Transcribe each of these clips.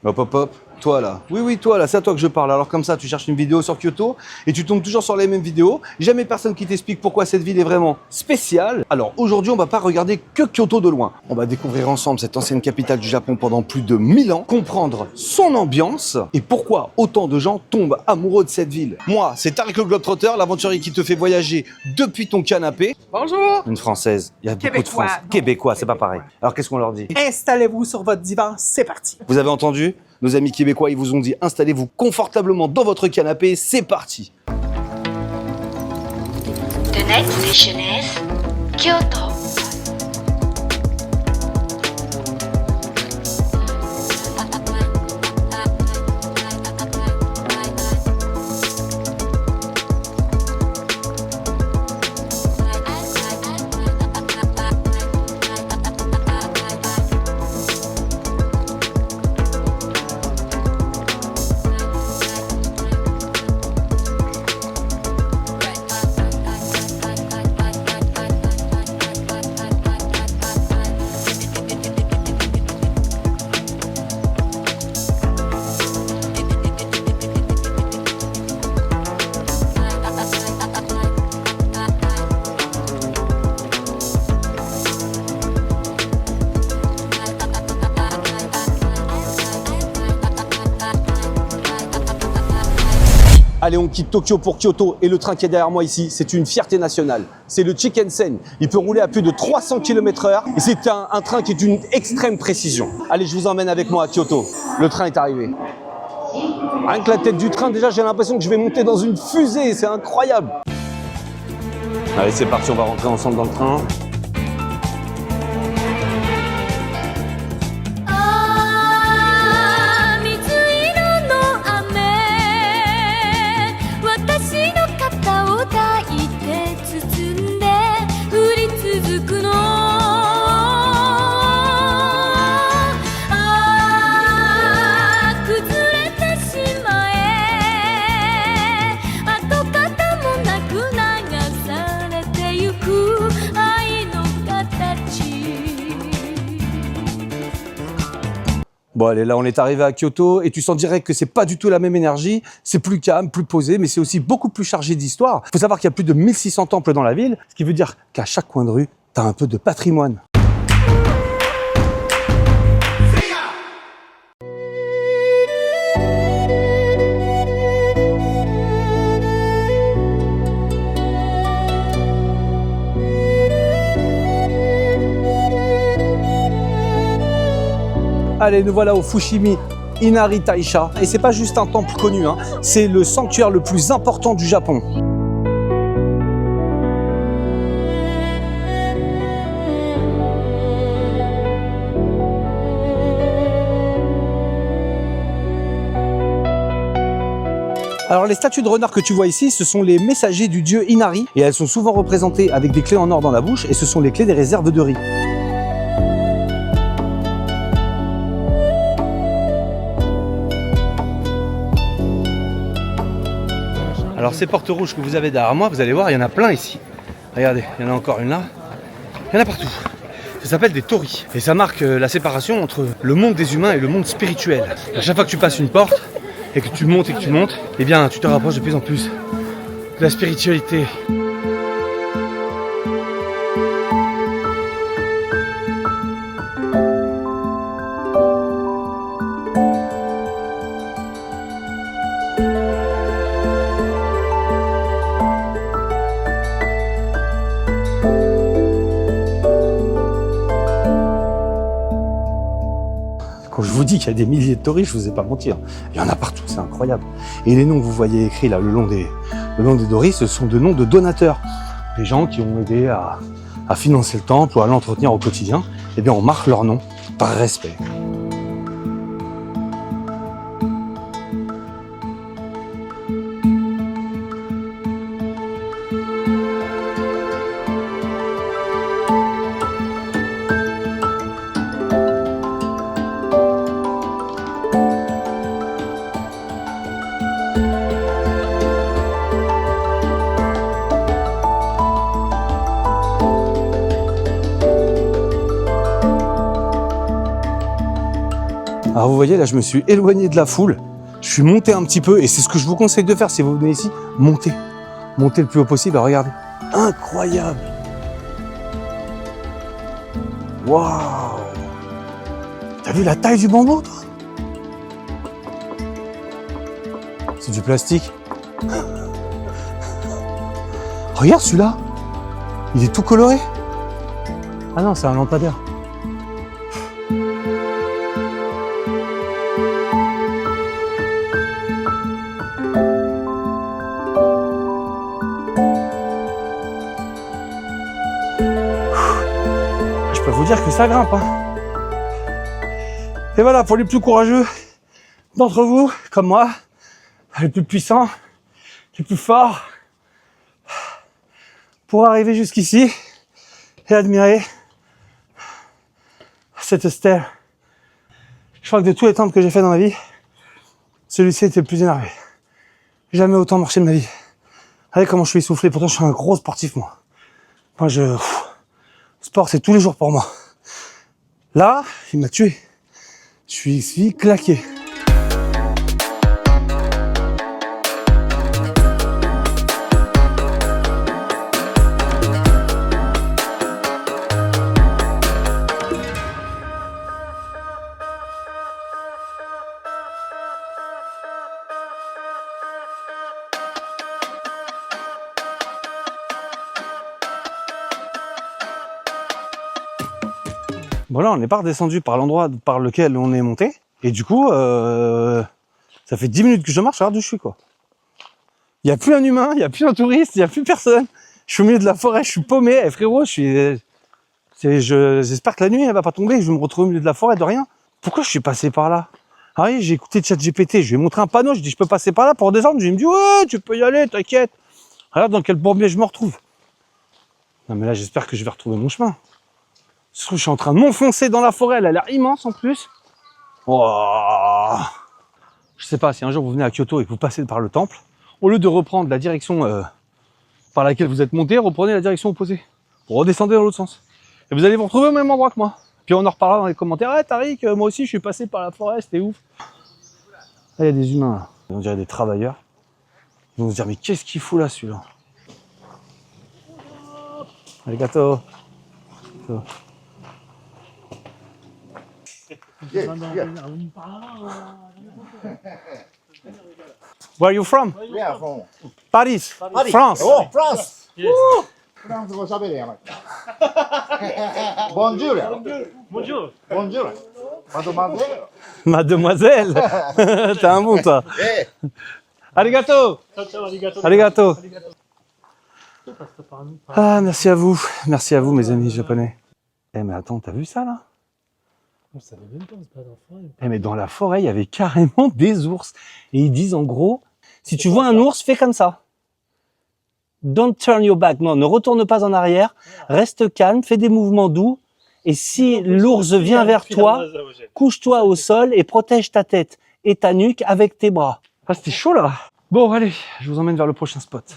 Hop, hop, hop. Toi là. Oui, oui, toi là, c'est à toi que je parle. Alors comme ça, tu cherches une vidéo sur Kyoto et tu tombes toujours sur les mêmes vidéos. Jamais personne qui t'explique pourquoi cette ville est vraiment spéciale. Alors aujourd'hui, on va pas regarder que Kyoto de loin. On va découvrir ensemble cette ancienne capitale du Japon pendant plus de 1000 ans, comprendre son ambiance et pourquoi autant de gens tombent amoureux de cette ville. Moi, c'est Tariq le Globetrotter, l'aventurier qui te fait voyager depuis ton canapé. Bonjour! Une Française. Il y a beaucoup de Québécois. France. Québécois, c'est pas pareil. Alors qu'est-ce qu'on leur dit? Installez-vous sur votre divan, c'est parti! Vous avez entendu? Nos amis québécois, ils vous ont dit installez-vous confortablement dans votre canapé, c'est parti. The next station is Kyoto. Allez, on quitte Tokyo pour Kyoto et le train qui est derrière moi ici, c'est une fierté nationale. C'est le Shinkansen. Il peut rouler à plus de 300 km/h et c'est un train qui est d'une extrême précision. Allez, je vous emmène avec moi à Kyoto. Le train est arrivé. Rien que la tête du train, déjà, j'ai l'impression que je vais monter dans une fusée. C'est incroyable. Allez, c'est parti, on va rentrer ensemble dans le train. Bon allez, là on est arrivé à Kyoto et tu sens direct que c'est pas du tout la même énergie, c'est plus calme, plus posé, mais c'est aussi beaucoup plus chargé d'histoire. Il faut savoir qu'il y a plus de 1600 temples dans la ville, ce qui veut dire qu'à chaque coin de rue, tu as un peu de patrimoine. Allez, nous voilà au Fushimi Inari Taisha. Et c'est pas juste un temple connu, hein. C'est le sanctuaire le plus important du Japon. Alors les statues de renard que tu vois ici, ce sont les messagers du dieu Inari. Et elles sont souvent représentées avec des clés en or dans la bouche. Et ce sont les clés des réserves de riz. Alors ces portes rouges que vous avez derrière moi, vous allez voir, il y en a plein ici. Regardez, il y en a encore une là. Il y en a partout. Ça s'appelle des torii. Et ça marque la séparation entre le monde des humains et le monde spirituel. À chaque fois que tu passes une porte et que tu montes, eh bien tu te rapproches de plus en plus de la spiritualité. Quand je vous dis qu'il y a des milliers de torii, je vous ai pas mentir. Il y en a partout, c'est incroyable. Et les noms que vous voyez écrits là le long des torii, ce sont des noms de donateurs. Des gens qui ont aidé à financer le temple ou à l'entretenir au quotidien. Eh bien, on marque leur nom par respect. Alors vous voyez, là, je me suis éloigné de la foule. Je suis monté un petit peu et c'est ce que je vous conseille de faire si vous venez ici. Montez. Montez le plus haut possible. Alors, regardez. Incroyable. Waouh. T'as vu la taille du bambou, toi? C'est du plastique. Regarde celui-là. Il est tout coloré. Ah non, c'est un lampadaire. Je peux vous dire que ça grimpe, hein. Et voilà, pour les plus courageux d'entre vous, comme moi, les plus puissants, les plus forts, pour arriver jusqu'ici et admirer cette stèle. Je crois que de tous les temples que j'ai fait dans ma vie, celui-ci était le plus énervé. Jamais autant marché de ma vie. Regardez comment je suis essoufflé, pourtant je suis un gros sportif, moi. Moi, sport, c'est tous les jours pour moi. Là, il m'a tué. Je suis ici claqué. Bon là, on n'est pas redescendu par l'endroit par lequel on est monté. Et du coup, ça fait 10 minutes que je marche, regarde où je suis, quoi. Il n'y a plus un humain, il n'y a plus un touriste, il n'y a plus personne. Je suis au milieu de la forêt, je suis paumé. Eh, frérot, j'espère que la nuit, elle va pas tomber. Je vais me retrouver au milieu de la forêt de rien. Pourquoi je suis passé par là? Ah oui, j'ai écouté ChatGPT, je lui ai montré un panneau, je dis je peux passer par là pour descendre. Je lui ai dit ouais, tu peux y aller, t'inquiète. Regarde dans quel bourbier je me retrouve. Non mais là, j'espère que je vais retrouver mon chemin. Je suis en train de m'enfoncer dans la forêt, elle a l'air immense en plus. Oh. Je sais pas, si un jour vous venez à Kyoto et que vous passez par le temple, au lieu de reprendre la direction par laquelle vous êtes monté, reprenez la direction opposée. Vous redescendez dans l'autre sens. Et vous allez vous retrouver au même endroit que moi. Puis on en reparlera dans les commentaires. Ah Tariq, moi aussi je suis passé par la forêt, c'était ouf. Là il y a des humains là. On dirait des travailleurs. Ils vont se dire mais qu'est-ce qu'il fout là celui-là? Arigato. Where are you from? Yeah, from Paris. France. Oh, France. Yes. France 語喋れやばい。Bonjour. Bonjour. Bonjour. Mademoiselle. Mademoiselle. T'es un bon toi. Eh. Arigato. Ciao, ciao, arigato. Arigato. Ah, merci à vous mes amis japonais. Eh mais attends, t'as vu ça là? On savait même pas, on se bat dans la forêt. Eh mais dans la forêt, il y avait carrément des ours. Et ils disent en gros, si tu vois un ours, fais comme ça. Don't turn your back. Non, ne retourne pas en arrière. Reste calme, fais des mouvements doux. Et si l'ours vient vers toi, couche-toi au sol et protège ta tête et ta nuque avec tes bras. Ah, c'était chaud là. Bon, allez, je vous emmène vers le prochain spot.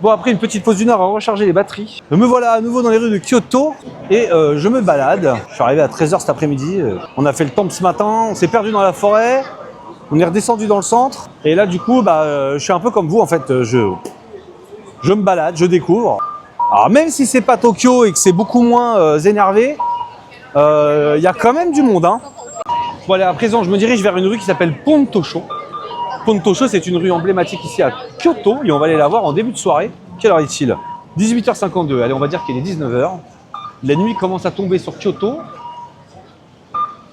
Bon, après une petite pause d'une heure à recharger les batteries, me voilà à nouveau dans les rues de Kyoto et je me balade. Je suis arrivé à 13h cet après-midi. On a fait le temple ce matin, on s'est perdu dans la forêt, on est redescendu dans le centre. Et là, du coup, je suis un peu comme vous en fait. Je me balade, je découvre. Alors, même si c'est pas Tokyo et que c'est beaucoup moins énervé, il y a quand même du monde, hein. Bon, allez, à présent, je me dirige vers une rue qui s'appelle Pontosho. Pontosho, c'est une rue emblématique ici à Kyoto et on va aller la voir en début de soirée. Quelle heure est-il? 18h52. Allez, on va dire qu'il est 19h. La nuit commence à tomber sur Kyoto.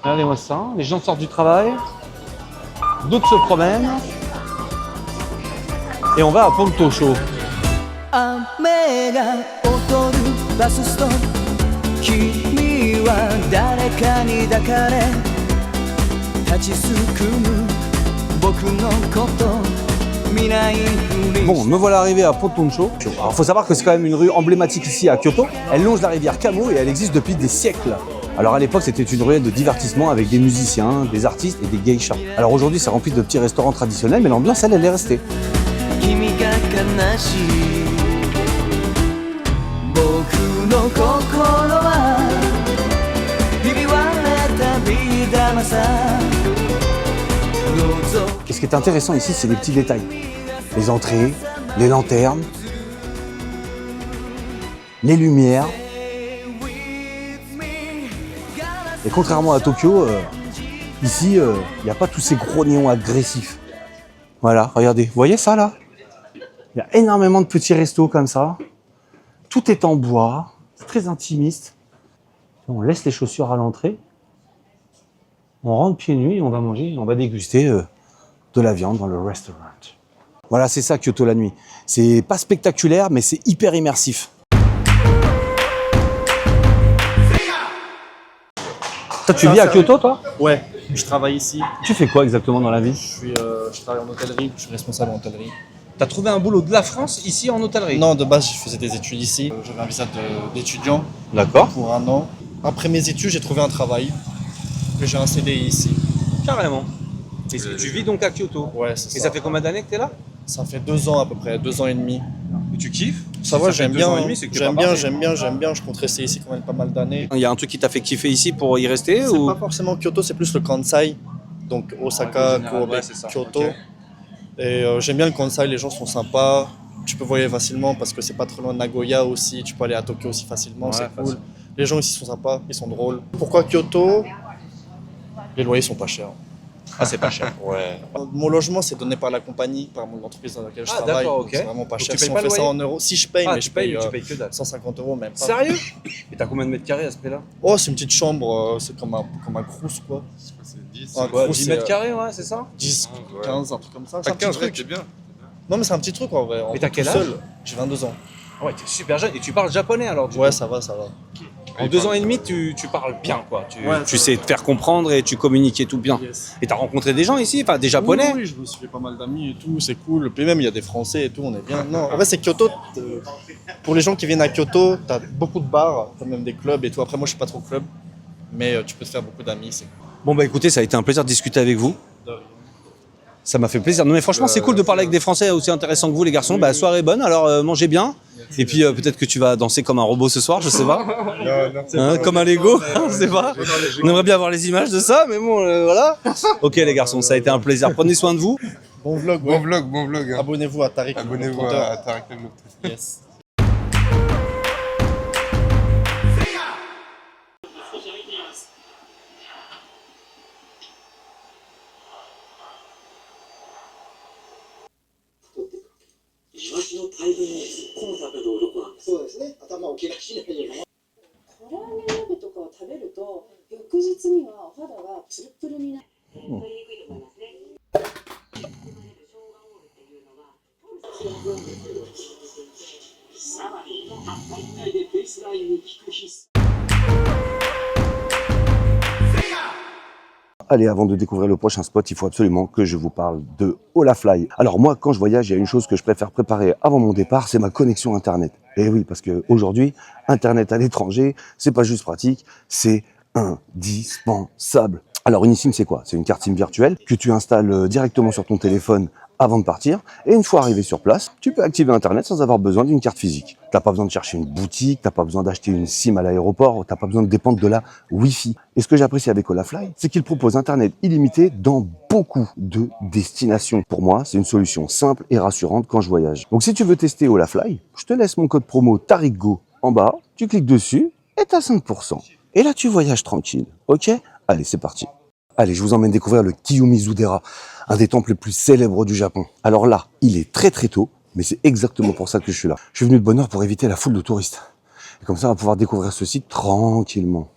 Regardez-moi ça. Les gens sortent du travail. D'autres se promènent. Et on va à Pontosho. Bon, me voilà arrivé à Pontosho. Alors, faut savoir que c'est quand même une rue emblématique ici à Kyoto. Elle longe la rivière Kamo et elle existe depuis des siècles. Alors à l'époque, c'était une rue de divertissement avec des musiciens, des artistes et des geishas. Alors aujourd'hui, c'est rempli de petits restaurants traditionnels, mais l'ambiance, elle est restée. Et ce qui est intéressant ici, c'est les petits détails. Les entrées, les lanternes, les lumières. Et contrairement à Tokyo, ici, il n'y a pas tous ces gros néons agressifs. Voilà, regardez, vous voyez ça là? Il y a énormément de petits restos comme ça. Tout est en bois, c'est très intimiste. On laisse les chaussures à l'entrée. On rentre pieds nus et on va manger, on va déguster de la viande dans le restaurant. Voilà, c'est ça Kyoto la nuit. C'est pas spectaculaire, mais c'est hyper immersif. Toi, tu vis à Kyoto, toi? Ouais, je travaille ici. Tu fais quoi exactement dans la vie? Je travaille en hôtellerie, je suis responsable en hôtellerie. T'as trouvé un boulot de la France ici en hôtellerie? Non, de base, je faisais des études ici. J'avais un visa d'étudiant D'accord. pour 1 an. Après mes études, j'ai trouvé un travail. Et j'ai un CDI ici. Carrément. Et tu vis donc à Kyoto? Ouais, c'est ça. Et ça fait combien d'années que t'es là? Ça fait 2 ans à peu près, 2 ans et demi. Et tu kiffes? Ça va, fait j'aime 2 ans bien. et demi, c'est que t'es J'aime pas bien, barré. j'aime bien. Je compte rester ici quand même pas mal d'années. Il y a un truc qui t'a fait kiffer ici pour y rester C'est ou... pas forcément Kyoto, c'est plus le Kansai. Donc Osaka, Kobe, ouais, c'est ça. Kyoto. Ok. Et j'aime bien le Kansai, les gens sont sympas. Tu peux voyager facilement parce que c'est pas très loin de Nagoya aussi. Tu peux aller à Tokyo aussi facilement, Ouais, c'est cool. facile. Les gens ici sont sympas, ils sont drôles. Pourquoi Kyoto? Les loyers sont pas chers. Ah, c'est pas cher. Ouais. Mon logement, c'est donné par la compagnie, par mon entreprise dans laquelle je Ah, travaille. d'accord, donc ok. C'est vraiment pas Donc cher. tu Si payes on pas fait le ça loyer en euros, si je paye, Ah, mais tu je paye, payes que dalle. 150 euros même pas. Sérieux? Et t'as combien de mètres carrés à ce prix-là? Oh, c'est une petite chambre, c'est comme un crous quoi. C'est 10. Un Quoi, crous, 10 c'est, mètres carrés, ouais, c'est ça? 10, Ouais. 15, un truc comme ça. C'est Pas un petit 15, truc. c'est bien. Non, mais c'est un petit truc en vrai. Et t'as tout quel âge seul. J'ai 22 ans. Ah ouais, t'es super jeune. Et tu parles japonais alors du Ouais, coup. ça va, ça va. En 2 ans et demi, tu parles bien, quoi. Tu Ouais, ça sais te faire comprendre et tu communiques et tout bien. Yes. Et t'as rencontré des gens ici, enfin des japonais? Oui, je me suis fait pas mal d'amis et tout, c'est cool. Puis même, il y a des Français et tout, on est bien. Non, en fait, c'est Kyoto. Pour les gens qui viennent à Kyoto, t'as beaucoup de bars, t'as même des clubs et tout. Après, moi, je suis pas trop club, mais tu peux te faire beaucoup d'amis, c'est cool. Bon bah écoutez, ça a été un plaisir de discuter avec vous. Ça m'a fait plaisir. Non mais franchement, c'est cool de parler avec des Français aussi intéressants que vous les garçons. Bah soirée bonne, alors mangez bien. Et puis peut-être que tu vas danser comme un robot ce soir, je sais pas. Hein, comme un Lego, on sait pas. On aimerait bien avoir les images de ça, mais bon, voilà. Ok les garçons, ça a été un plaisir. Prenez soin de vous. Bon vlog, Bon ouais. vlog, bon vlog. hein. Abonnez-vous à Tariq. le Abonnez-vous compteur. à Tariq le Globetrotter. Yes. イワシの大群にコンサートと鱗なんです。そうですね。頭を怪我しないように。唐揚げ鍋とかを食べると翌日にはお肌がプルプルになる。でフェイスラインに効く必須。 Allez, avant de découvrir le prochain spot, il faut absolument que je vous parle de Olafly. Alors moi, quand je voyage, il y a une chose que je préfère préparer avant mon départ, c'est ma connexion Internet. Et oui, parce qu'aujourd'hui, Internet à l'étranger, c'est pas juste pratique, c'est indispensable. Alors une eSIM, c'est quoi? C'est une carte SIM virtuelle que tu installes directement sur ton téléphone avant de partir. Et une fois arrivé sur place, tu peux activer Internet sans avoir besoin d'une carte physique. T'as pas besoin de chercher une boutique, t'as pas besoin d'acheter une SIM à l'aéroport, t'as pas besoin de dépendre de la Wi-Fi. Et ce que j'apprécie avec Olafly, c'est qu'il propose Internet illimité dans beaucoup de destinations. Pour moi, c'est une solution simple et rassurante quand je voyage. Donc si tu veux tester Olafly, je te laisse mon code promo TARIKGO en bas, tu cliques dessus et t'as 5%. Et là, tu voyages tranquille, ok? Allez, c'est parti. Allez, je vous emmène découvrir le Kiyomizu-dera, un des temples les plus célèbres du Japon. Alors là, il est très très tôt, mais c'est exactement pour ça que je suis là. Je suis venu de bonne heure pour éviter la foule de touristes. Et comme ça, on va pouvoir découvrir ce site tranquillement.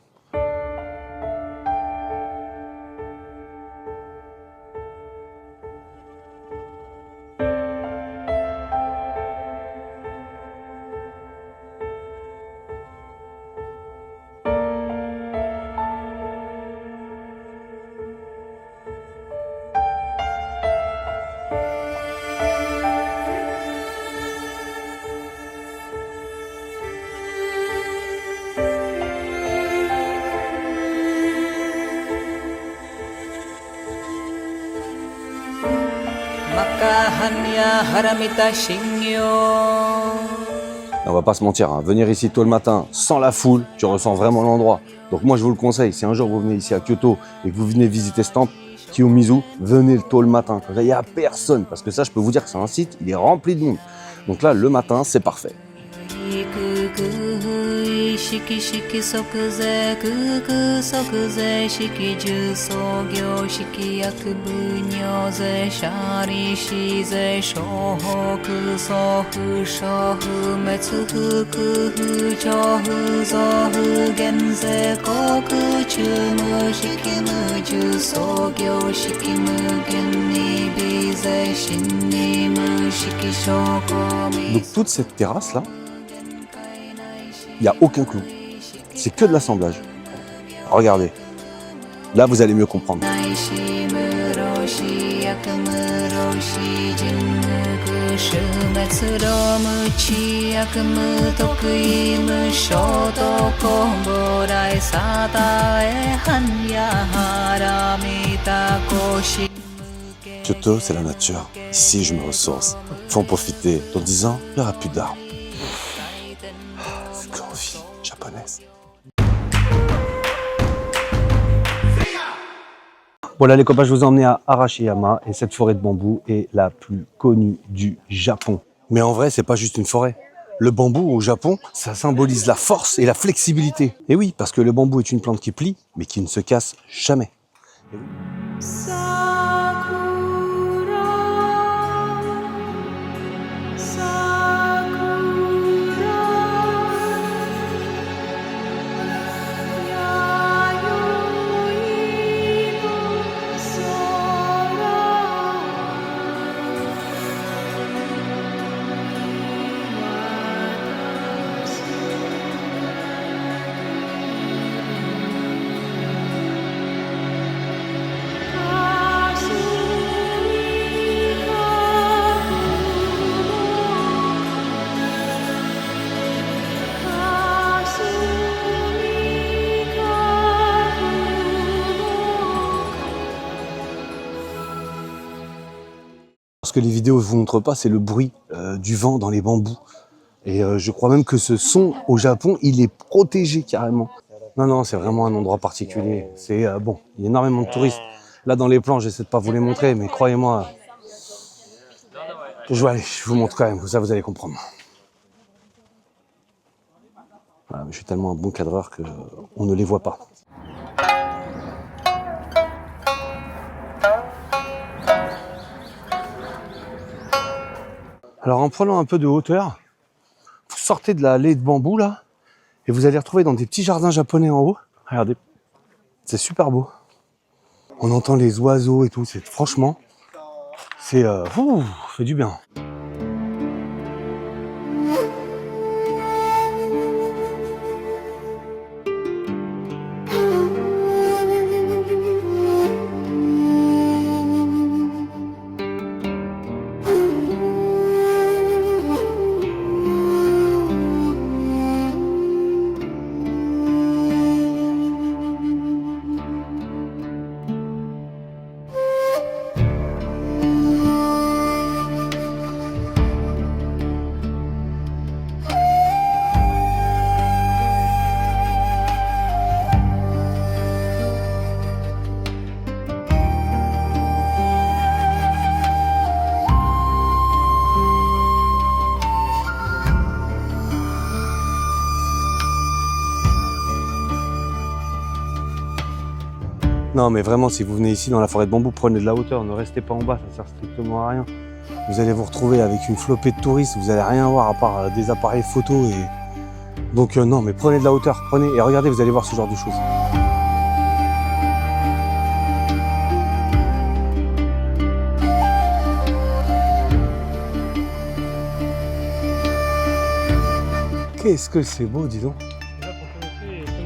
On va pas se mentir, hein. Venir ici tôt le matin, sans la foule, tu ressens vraiment l'endroit. Donc moi je vous le conseille, si un jour vous venez ici à Kyoto et que vous venez visiter ce temple, Kiyomizu, venez tôt le matin. Comme ça, il n'y a personne, parce que ça je peux vous dire que c'est un site, il est rempli de monde. Donc là, le matin, c'est parfait. 式式即税空空即税式重創業式薬部尿税シャリシ税商北送付商不滅不空不徴不増不減税国中無式無重創業式無限に微税新に無式商工 Donc toute cette terrasse là, il n'y a aucun clou. C'est que de l'assemblage. Regardez. Là, vous allez mieux comprendre. Kyoto, c'est la nature. Ici, je me ressource. Faut en profiter. Dans 10 ans, il n'y aura plus d'arbres. C'est qu'en vie japonaise. Voilà les copains, je vous ai emmené à Arashiyama et cette forêt de bambou est la plus connue du Japon. Mais en vrai, c'est pas juste une forêt. Le bambou au Japon, ça symbolise la force et la flexibilité. Et oui, parce que le bambou est une plante qui plie, mais qui ne se casse jamais. Et oui. Ce que les vidéos ne vous montrent pas, c'est le bruit du vent dans les bambous. Et je crois même que ce son au Japon, il est protégé carrément. Non, non, c'est vraiment un endroit particulier. C'est bon, il y a énormément de touristes. Là, dans les plans, j'essaie de pas vous les montrer, mais croyez-moi, je vous montre quand même, ça vous allez comprendre. Voilà, mais je suis tellement un bon cadreur qu'on ne les voit pas. Alors en prenant un peu de hauteur, vous sortez de l'allée de bambou là, et vous allez retrouver dans des petits jardins japonais en haut. Regardez, c'est super beau. On entend les oiseaux et tout, franchement, c'est fait du bien. Non mais vraiment, si vous venez ici dans la forêt de bambou, prenez de la hauteur, ne restez pas en bas, ça sert strictement à rien. Vous allez vous retrouver avec une flopée de touristes, vous allez rien voir à part des appareils photo et... Donc non, mais prenez de la hauteur, prenez et regardez, vous allez voir ce genre de choses. Qu'est-ce que c'est beau, dis donc.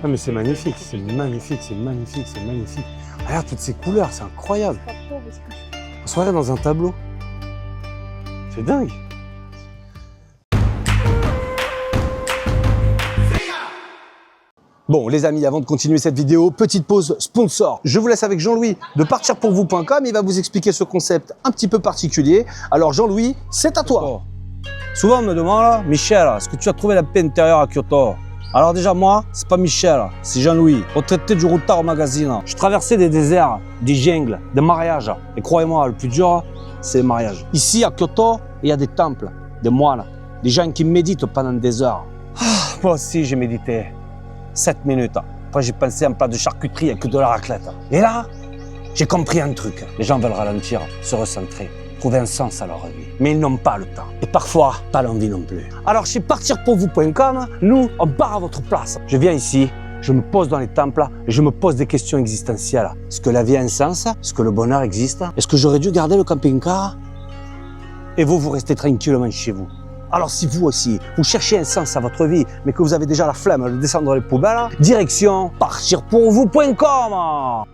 Ah mais c'est magnifique, c'est magnifique, c'est magnifique, c'est magnifique. Regarde toutes ces couleurs, c'est incroyable. On se croirait dans un tableau. C'est dingue. Bon les amis, avant de continuer cette vidéo, petite pause sponsor. Je vous laisse avec Jean-Louis de partirpourvous.com. Il va vous expliquer ce concept un petit peu particulier. Alors Jean-Louis, c'est à toi. Souvent on me demande, là, Michel, est-ce que tu as trouvé la paix intérieure à Kyoto? Alors déjà moi, c'est pas Michel, c'est Jean-Louis, retraité du routard au magazine. Je traversais des déserts, des jungles, des mariages. Et croyez-moi, le plus dur, c'est le mariage. Ici à Kyoto, il y a des temples, des moines, des gens qui méditent pendant des heures. Moi aussi j'ai médité 7 minutes. Après j'ai pensé à un plat de charcuterie avec de la raclette. Et là, j'ai compris un truc. Les gens veulent ralentir, se recentrer, trouver un sens à leur vie. Mais ils n'ont pas le temps. Et parfois, pas l'envie non plus. Alors chez partirpourvous.com, nous, on part à votre place. Je viens ici, je me pose dans les temples et je me pose des questions existentielles. Est-ce que la vie a un sens? Est-ce que le bonheur existe? Est-ce que j'aurais dû garder le camping-car? Et vous, vous restez tranquillement chez vous. Alors si vous aussi, vous cherchez un sens à votre vie, mais que vous avez déjà la flemme de descendre les poubelles, direction partirpourvous.com.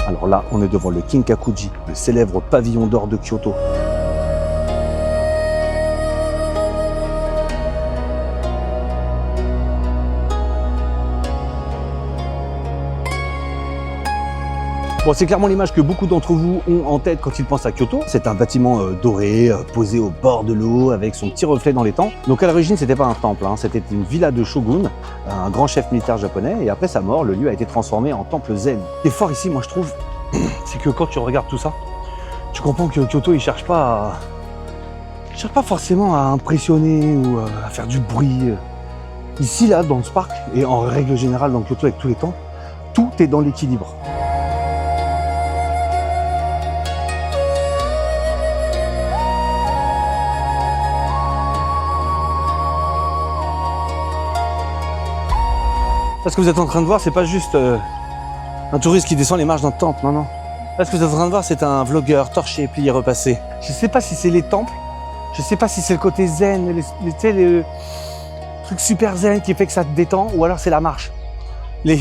Alors là, on est devant le Kinkakuji, le célèbre pavillon d'or de Kyoto. Bon, c'est clairement l'image que beaucoup d'entre vous ont en tête quand ils pensent à Kyoto. C'est un bâtiment doré, posé au bord de l'eau, avec son petit reflet dans les temps. Donc à l'origine, c'était pas un temple, hein, c'était une villa de shogun, un grand chef militaire japonais. Et après sa mort, le lieu a été transformé en temple zen. Ce qui est fort ici, moi je trouve, c'est que quand tu regardes tout ça, tu comprends que Kyoto, il cherche pas forcément à impressionner ou à faire du bruit. Ici, là, dans ce parc, et en règle générale dans Kyoto avec tous les temples, tout est dans l'équilibre. Là, ce que vous êtes en train de voir, c'est pas juste un touriste qui descend les marches d'un temple, non, non. Là, ce que vous êtes en train de voir, c'est un vlogueur torché, plié, repassé. Je sais pas si c'est les temples, je sais pas si c'est le côté zen, les trucs super zen qui fait que ça te détend, ou alors c'est la marche. Les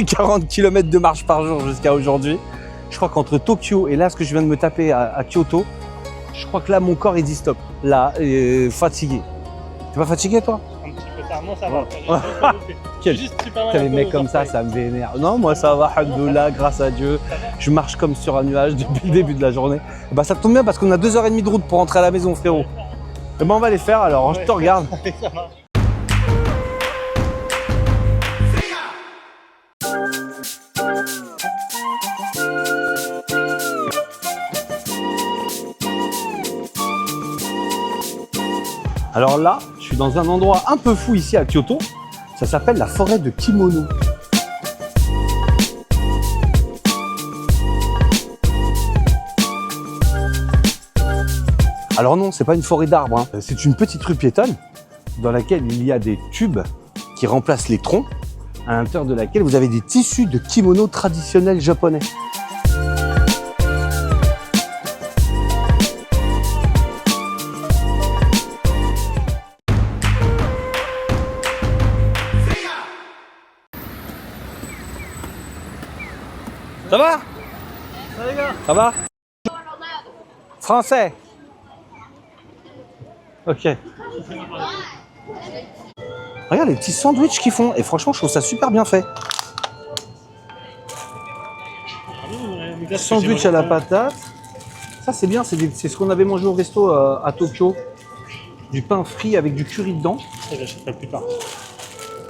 40 km de marche par jour jusqu'à aujourd'hui. Je crois qu'entre Tokyo et là, ce que je viens de me taper à Kyoto, je crois que là, mon corps, il dit stop. Là, fatigué. T'es pas fatigué, toi? Un petit peu tard, moi ça va. Ouais. Quel- Juste super mal Les un peu mecs aux comme ça, orteils. ça me vénère. Non, moi ça va, alhamdoulilah, grâce à Dieu. Je marche comme sur un nuage depuis le début de la journée. Bah ça tombe bien parce qu'on a 2h30 de route pour rentrer à la maison, frérot. Et ben on va les faire alors, je te regarde. Ça marche. Alors là, je suis dans un endroit un peu fou ici à Kyoto. Ça s'appelle la forêt de Kimono. Alors non, c'est pas une forêt d'arbres, hein. C'est une petite rue piétonne dans laquelle il y a des tubes qui remplacent les troncs, à l'intérieur de laquelle vous avez des tissus de kimono traditionnels japonais. Ça va? Ça va? Français? Ok. Regarde les petits sandwichs qu'ils font et franchement je trouve ça super bien fait. Sandwich à la patate. Ça c'est bien, c'est ce qu'on avait mangé au resto à Tokyo. Du pain frit avec du curry dedans. Ça, j'achèterai plus tard.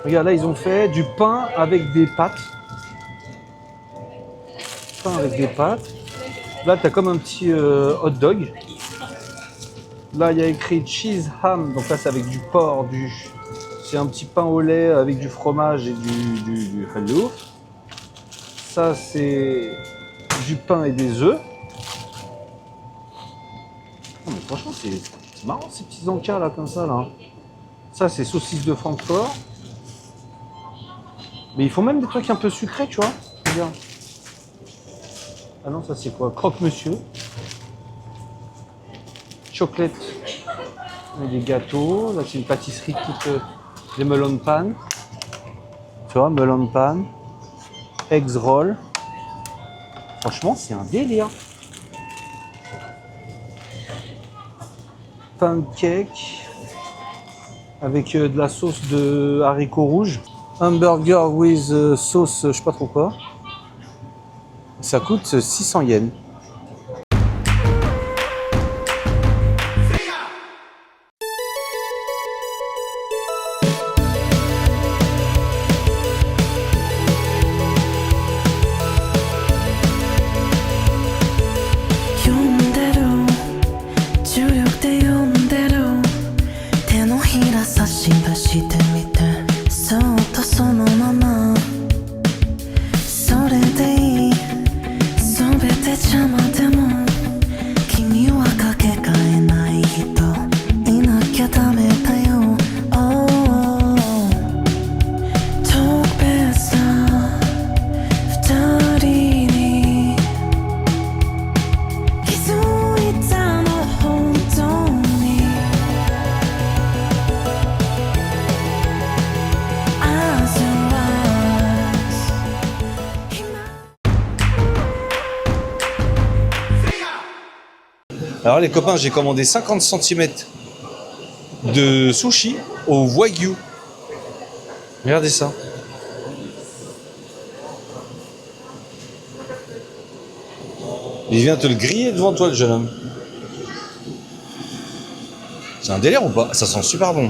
Regarde là ils ont fait du pain avec des pâtes. Pain avec des pâtes. Là tu as comme un petit hot dog. Là il y a écrit cheese ham, donc là c'est avec du porc, c'est un petit pain au lait avec du fromage et du halloumi. Ça c'est du pain et des œufs. Oh, mais franchement c'est marrant ces petits encas là comme ça là. Ça c'est saucisse de Francfort. Mais ils font même des trucs un peu sucrés tu vois. Regarde. Ah non ça c'est quoi? Croque-monsieur. Chocolate. Et des gâteaux. Là c'est une pâtisserie type des melon pan. Tu vois, melon pan. Eggs roll. Franchement c'est un délire. pancake avec de la sauce de haricots rouges. Hamburger with sauce, je sais pas trop quoi. Ça coûte 600 yens. Alors les copains, j'ai commandé 50 cm de sushi au wagyu. Regardez ça. Il vient te le griller devant toi, le jeune homme. C'est un délire ou pas? Ça sent super bon.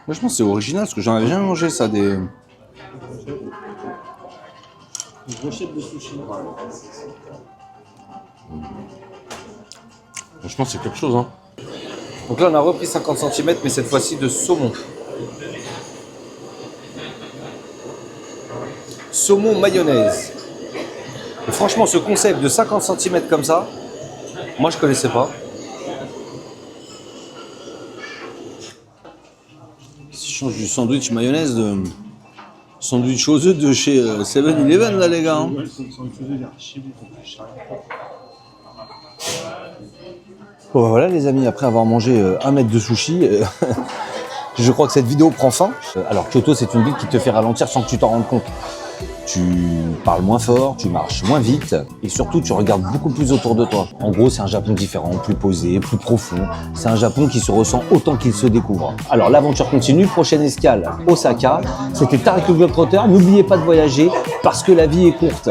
Franchement, c'est original parce que j'en avais jamais mangé ça. Des brochettes de sushi. Franchement, c'est quelque chose. Hein. Donc là, on a repris 50 cm, mais cette fois-ci de saumon. Saumon mayonnaise. Et franchement, ce concept de 50 cm comme ça, moi, je connaissais pas. Change du sandwich mayonnaise de sandwich aux œufs de chez 7-Eleven là les gars. Hein. Bon voilà les amis, après avoir mangé 1 mètre de sushi, je crois que cette vidéo prend fin. Alors Kyoto c'est une ville qui te fait ralentir sans que tu t'en rendes compte. Tu parles moins fort, tu marches moins vite et surtout tu regardes beaucoup plus autour de toi. En gros, c'est un Japon différent, plus posé, plus profond. C'est un Japon qui se ressent autant qu'il se découvre. Alors l'aventure continue, prochaine escale, Osaka. C'était Tariq le Globetrotter. N'oubliez pas de voyager parce que la vie est courte.